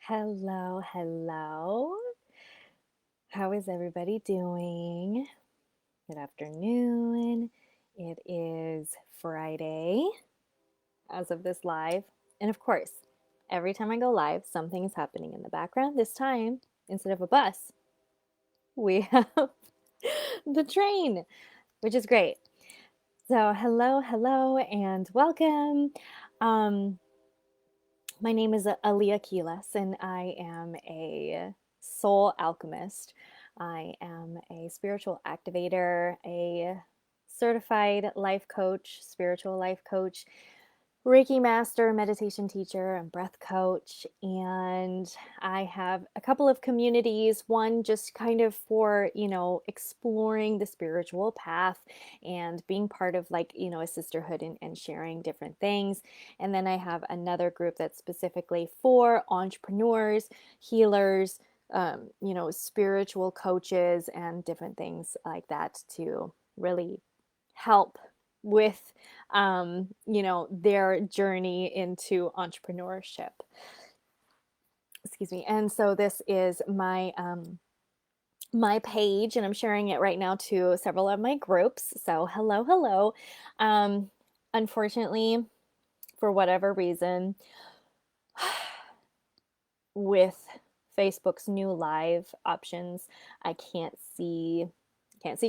Hello, hello. How is everybody doing? Good afternoon. It is Friday as of this live. And of course, every time I go live, something is happening in the background. This time, instead of a bus, we have the train, which is great. So, hello, hello, and welcome. Um, My name is Aaliyah Keeles, and I am a soul alchemist. I am a spiritual activator, a certified life coach, spiritual life coach, Reiki master, meditation teacher, and breath coach. And I have a couple of communities, one just kind of for, exploring the spiritual path and being part of a sisterhood and sharing different things. And then I have another group that's specifically for entrepreneurs, healers, spiritual coaches, and different things like that to really help with their journey into entrepreneurship. Excuse me. And so this is my page, and I'm sharing it right now to several of my groups. So hello, hello. Unfortunately, for whatever reason, with Facebook's new live options, I can't see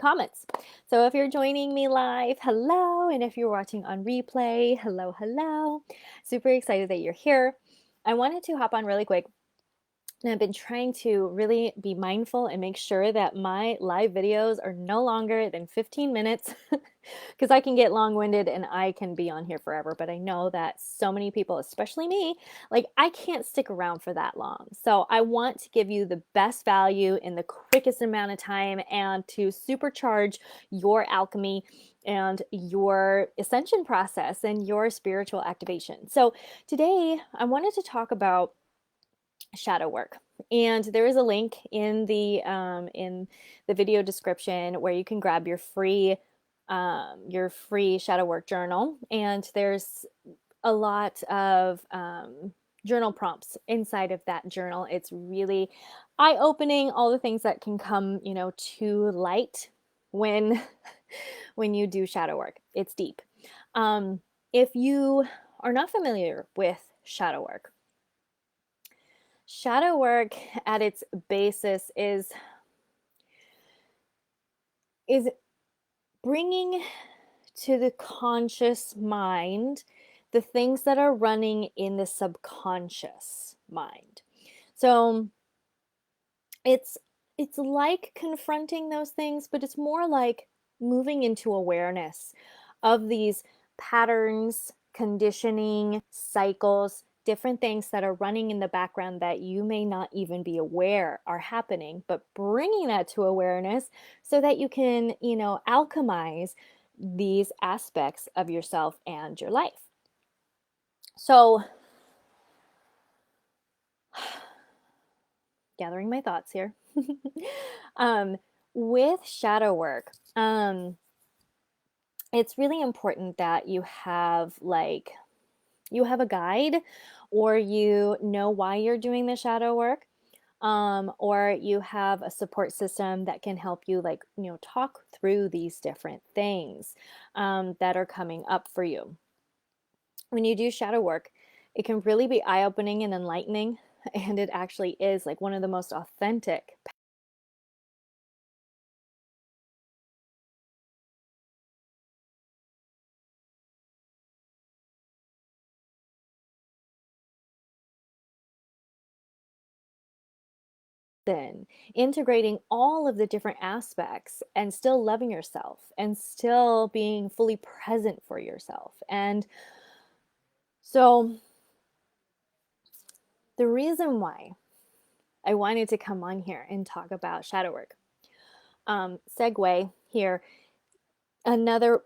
comments. So if you're joining me live, hello, and if you're watching on replay, hello, hello. Super excited that you're here. I wanted to hop on really quick. And I've been trying to really be mindful and make sure that my live videos are no longer than 15 minutes because I can get long-winded and I can be on here forever. But I know that so many people, especially me, I can't stick around for that long. So I want to give you the best value in the quickest amount of time and to supercharge your alchemy and your ascension process and your spiritual activation. So today I wanted to talk about shadow work, and there is a link in the video description where you can grab your free shadow work journal, and there's a lot of journal prompts inside of that journal. It's really eye-opening, all the things that can come to light when when you do shadow work. It's deep. If you are not familiar with shadow work at its basis is bringing to the conscious mind the things that are running in the subconscious mind. So it's like confronting those things, but it's more like moving into awareness of these patterns, conditioning, cycles, different things that are running in the background that you may not even be aware are happening, but bringing that to awareness so that you can, alchemize these aspects of yourself and your life. So, gathering my thoughts here. With shadow work, it's really important that you have a guide, or you know why you're doing the shadow work, or you have a support system that can help you talk through these different things that are coming up for you. When you do shadow work, it can really be eye-opening and enlightening, and it actually is like one of the most authentic then integrating all of the different aspects and still loving yourself and still being fully present for yourself. And so the reason why I wanted to come on here and talk about shadow work, segue here, another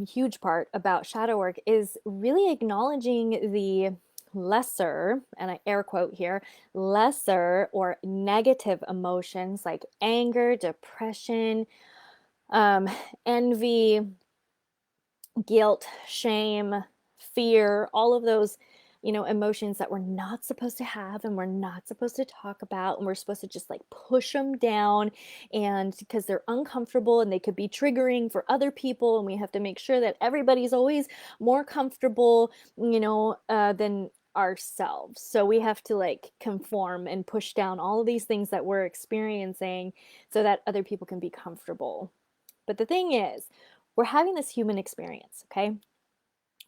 huge part about shadow work is really acknowledging the lesser, and I air quote here, lesser or negative emotions like anger, depression, envy, guilt, shame, fear, all of those emotions that we're not supposed to have and we're not supposed to talk about, and we're supposed to just like push them down, and because they're uncomfortable and they could be triggering for other people, and we have to make sure that everybody's always more comfortable, than ourselves. So we have to like conform and push down all of these things that we're experiencing so that other people can be comfortable. But the thing is, we're having this human experience, okay?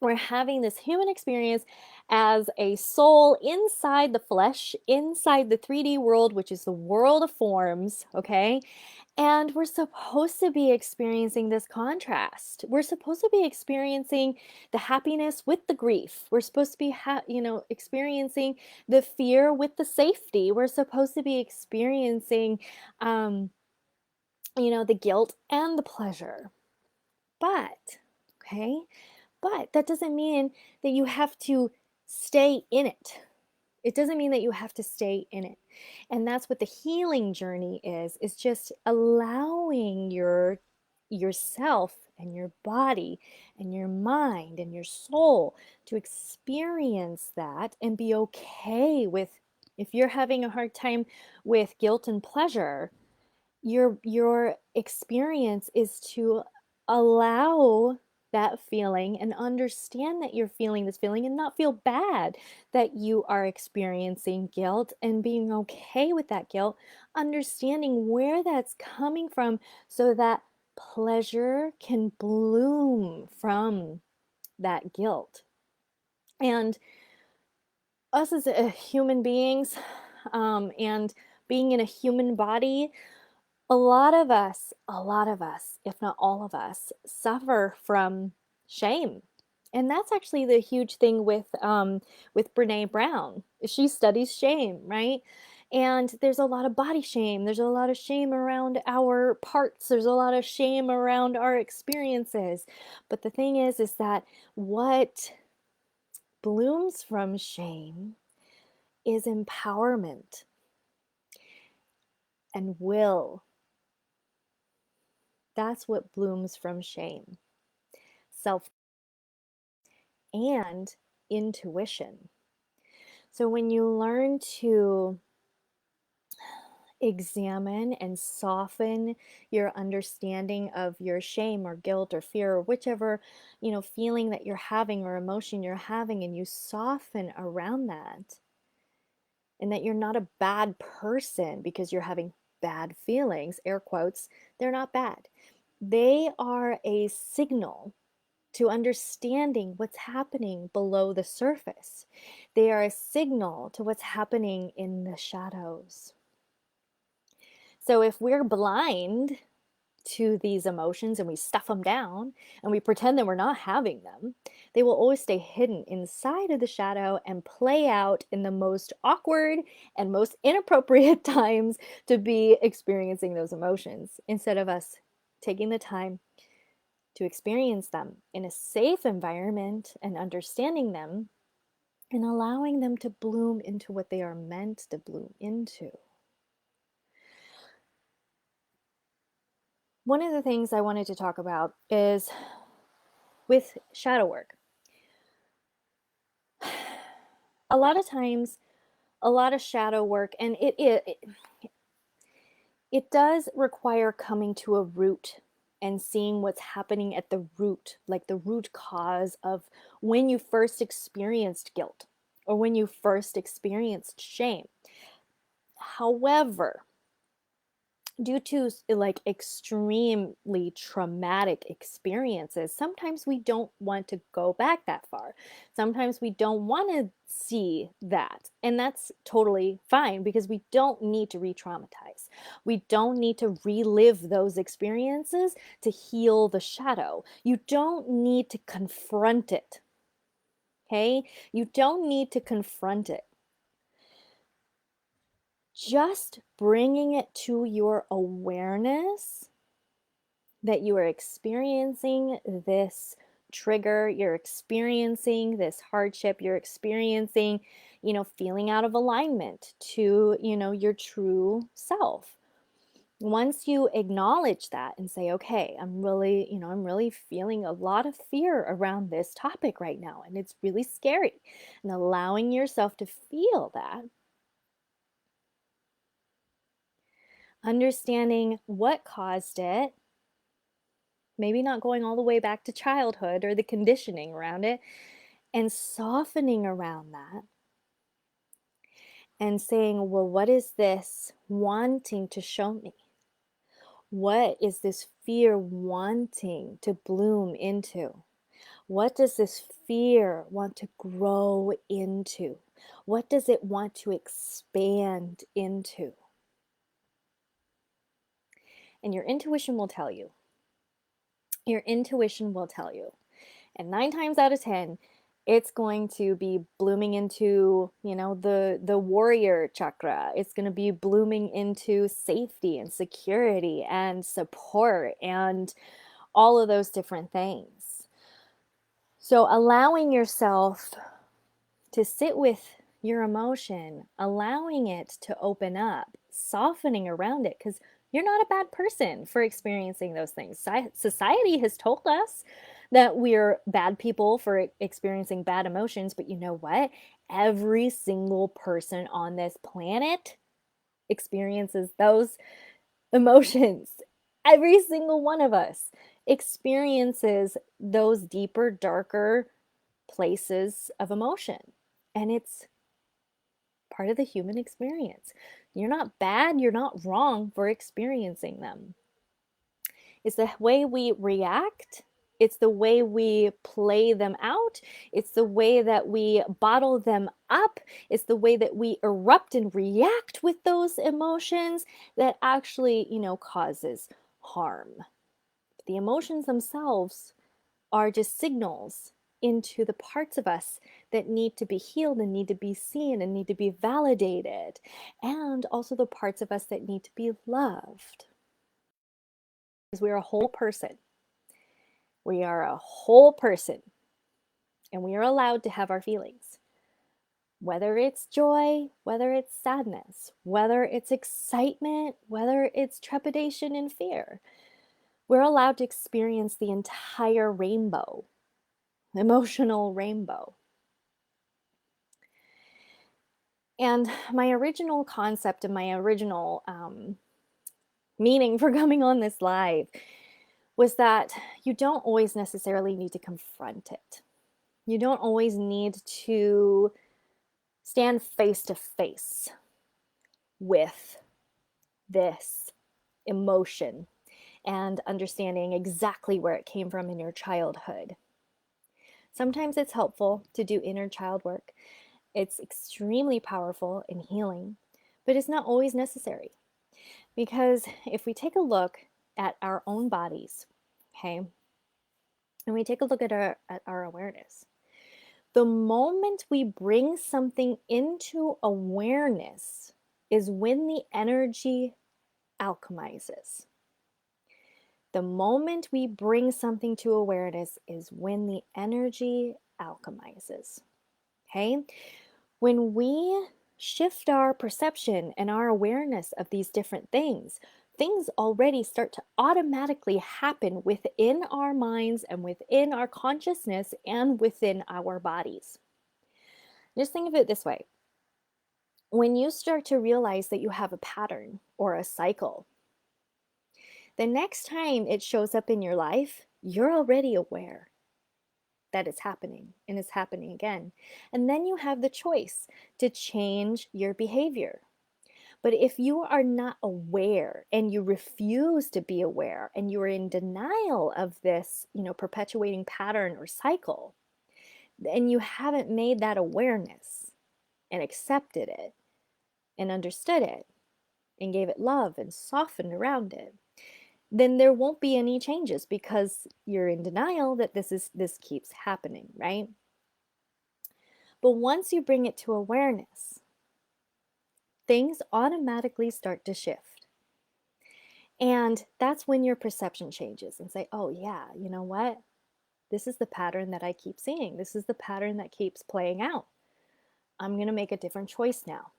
We're having this human experience as a soul inside the flesh, inside the 3D world, which is the world of forms, okay? And we're supposed to be experiencing this contrast. We're supposed to be experiencing the happiness with the grief. We're supposed to be, experiencing the fear with the safety. We're supposed to be experiencing, the guilt and the pleasure. But, okay, but that doesn't mean that you have to stay in it. It doesn't mean that you have to stay in it. And that's what the healing journey is just allowing yourself and your body and your mind and your soul to experience that and be okay with, if you're having a hard time with guilt and pleasure, your experience is to allow that feeling and understand that you're feeling this feeling and not feel bad that you are experiencing guilt, and being okay with that guilt, understanding where that's coming from so that pleasure can bloom from that guilt. And us as human beings, and being in a human body, a lot of us, if not all of us, suffer from shame. And that's actually the huge thing with Brene Brown. She studies shame, right? And there's a lot of body shame. There's a lot of shame around our parts. There's a lot of shame around our experiences. But the thing is that what blooms from shame is empowerment and will. That's what blooms from shame. Self and intuition. So when you learn to examine and soften your understanding of your shame or guilt or fear or whichever, feeling that you're having or emotion you're having, and you soften around that, and that you're not a bad person because you're having bad feelings, air quotes, they're not bad. They are a signal to understanding what's happening below the surface. They are a signal to what's happening in the shadows. So if we're blind to these emotions and we stuff them down and we pretend that we're not having them, they will always stay hidden inside of the shadow and play out in the most awkward and most inappropriate times to be experiencing those emotions, instead of us taking the time to experience them in a safe environment and understanding them and allowing them to bloom into what they are meant to bloom into. One of the things I wanted to talk about is with shadow work. A lot of times, a lot of shadow work, and it does require coming to a root and seeing what's happening at the root, like the root cause of when you first experienced guilt or when you first experienced shame. However, due to like extremely traumatic experiences, sometimes we don't want to go back that far. Sometimes we don't want to see that. And that's totally fine, because we don't need to re-traumatize. We don't need to relive those experiences to heal the shadow. You don't need to confront it. Okay? You don't need to confront it. Just bringing it to your awareness that you are experiencing this trigger, you're experiencing this hardship, you're experiencing, feeling out of alignment to, your true self. Once you acknowledge that and say, okay, I'm really feeling a lot of fear around this topic right now, and it's really scary, and allowing yourself to feel that, understanding what caused it, maybe not going all the way back to childhood or the conditioning around it, and softening around that and saying, well, what is this wanting to show me? What is this fear wanting to bloom into? What does this fear want to grow into? What does it want to expand into? And your intuition will tell you. Your intuition will tell you. And 9 times out of 10, it's going to be blooming into, the warrior chakra. It's going to be blooming into safety and security and support and all of those different things. So allowing yourself to sit with your emotion, allowing it to open up, softening around it, because you're not a bad person for experiencing those things. Society has told us that we're bad people for experiencing bad emotions, but you know what? Every single person on this planet experiences those emotions. Every single one of us experiences those deeper, darker places of emotion. And it's part of the human experience. You're not bad, you're not wrong for experiencing them. It's the way we react, it's the way we play them out, it's the way that we bottle them up, it's the way that we erupt and react with those emotions that actually, causes harm. The emotions themselves are just signals into the parts of us that need to be healed and need to be seen and need to be validated, and also the parts of us that need to be loved. Because we're a whole person. We are a whole person, and we are allowed to have our feelings. Whether it's joy, whether it's sadness, whether it's excitement, whether it's trepidation and fear, we're allowed to experience the entire rainbow, emotional rainbow. And my original concept and my original meaning for coming on this live was that you don't always necessarily need to confront it. You don't always need to stand face to face with this emotion and understanding exactly where it came from in your childhood. Sometimes it's helpful to do inner child work. It's extremely powerful and healing, but it's not always necessary. Because if we take a look at our own bodies, okay, and we take a look at our awareness, the moment we bring something into awareness is when the energy alchemizes. The moment we bring something to awareness is when the energy alchemizes. Okay? When we shift our perception and our awareness of these different things, things already start to automatically happen within our minds and within our consciousness and within our bodies. Just think of it this way. When you start to realize that you have a pattern or a cycle, the next time it shows up in your life, you're already aware that it's happening and it's happening again. And then you have the choice to change your behavior. But if you are not aware and you refuse to be aware and you are in denial of this, perpetuating pattern or cycle, then you haven't made that awareness and accepted it and understood it and gave it love and softened around it, then there won't be any changes because you're in denial that this keeps happening, right? But once you bring it to awareness, things automatically start to shift. And that's when your perception changes and say, oh yeah, you know what? This is the pattern that I keep seeing. This is the pattern that keeps playing out. I'm going to make a different choice now.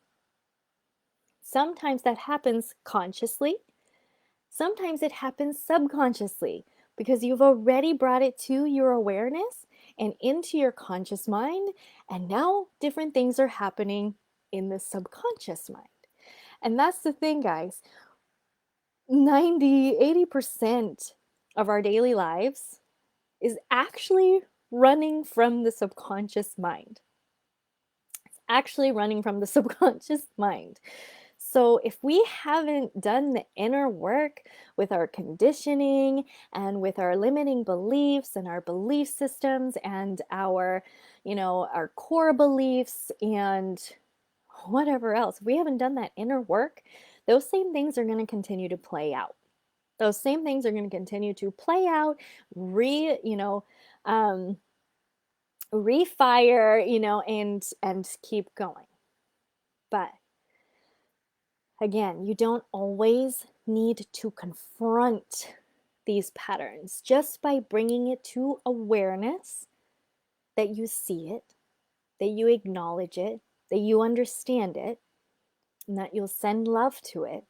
Sometimes that happens consciously, Sometimes it happens subconsciously because you've already brought it to your awareness and into your conscious mind, and now different things are happening in the subconscious mind. And that's the thing, guys. 80% of our daily lives is actually running from the subconscious mind. It's actually running from the subconscious mind. So, if we haven't done the inner work with our conditioning and with our limiting beliefs and our belief systems and our core beliefs and whatever else, if we haven't done that inner work, those same things are going to continue to play out. Those same things are going to continue to play out, um, refire, and keep going. But again, you don't always need to confront these patterns. Just by bringing it to awareness, that you see it, that you acknowledge it, that you understand it, and that you'll send love to it,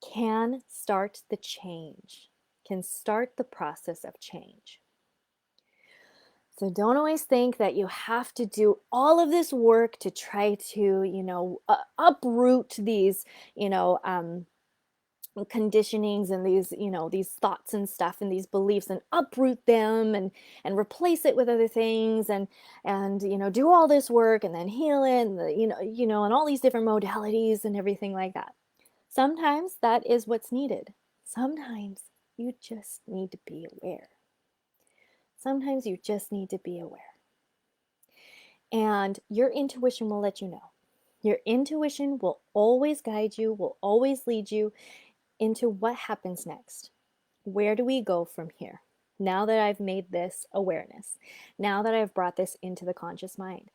can start the change, can start the process of change. So don't always think that you have to do all of this work to try to, uproot these, conditionings and these thoughts and stuff and these beliefs, and uproot them and replace it with other things, and do all this work and then heal it, and and all these different modalities and everything like that. Sometimes that is what's needed. Sometimes you just need to be aware. Sometimes you just need to be aware. And your intuition will let you know. Your intuition will always guide you, will always lead you into what happens next. Where do we go from here? Now that I've made this awareness, now that I've brought this into the conscious mind,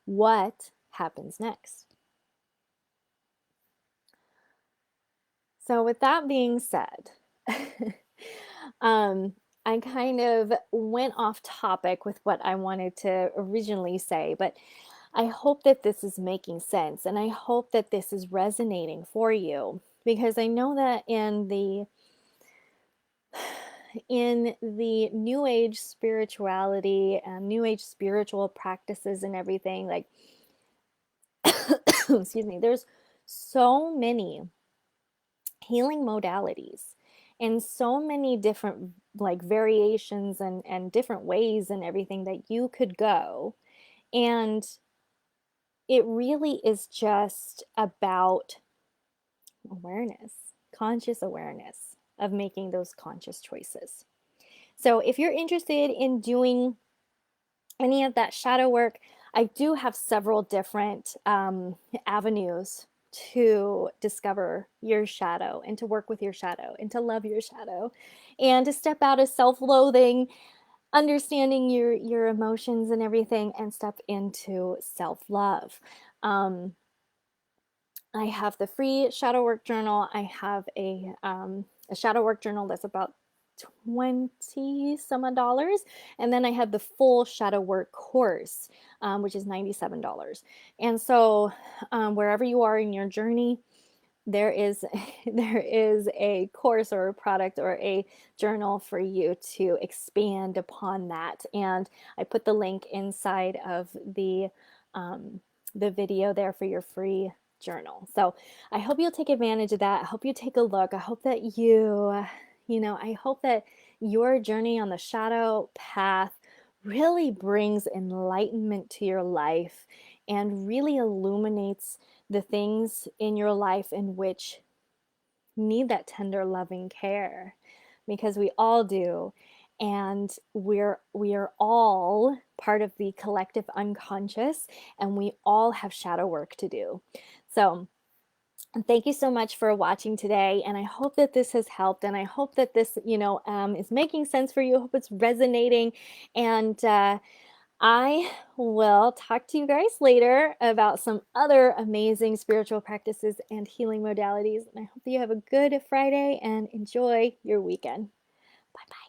what happens next? So with that being said, I kind of went off topic with what I wanted to originally say, but I hope that this is making sense, and I hope that this is resonating for you, because I know that in the new age spirituality and new age spiritual practices and everything, like excuse me, there's so many healing modalities and so many different variations and different ways and everything that you could go. And it really is just about awareness, conscious awareness of making those conscious choices. So if you're interested in doing any of that shadow work, I do have several different avenues to discover your shadow and to work with your shadow and to love your shadow and to step out of self-loathing, understanding your emotions and everything, and step into self-love. I have the free shadow work journal. I have a shadow work journal that's about 20 some odd dollars, and then I have the full shadow work course, which is $97. And so wherever you are in your journey, there is a course or a product or a journal for you to expand upon that. And I put the link inside of the video there for your free journal. So I hope you'll take advantage of that. I hope you take a look. I hope that I hope that your journey on the shadow path really brings enlightenment to your life and really illuminates the things in your life in which need that tender, loving care, because we all do. And we are all part of the collective unconscious, and we all have shadow work to do. So thank you so much for watching today, and I hope that this has helped, and I hope that this is making sense for you. I hope it's resonating, and I will talk to you guys later about some other amazing spiritual practices and healing modalities. And I hope that you have a good Friday and enjoy your weekend. Bye-bye.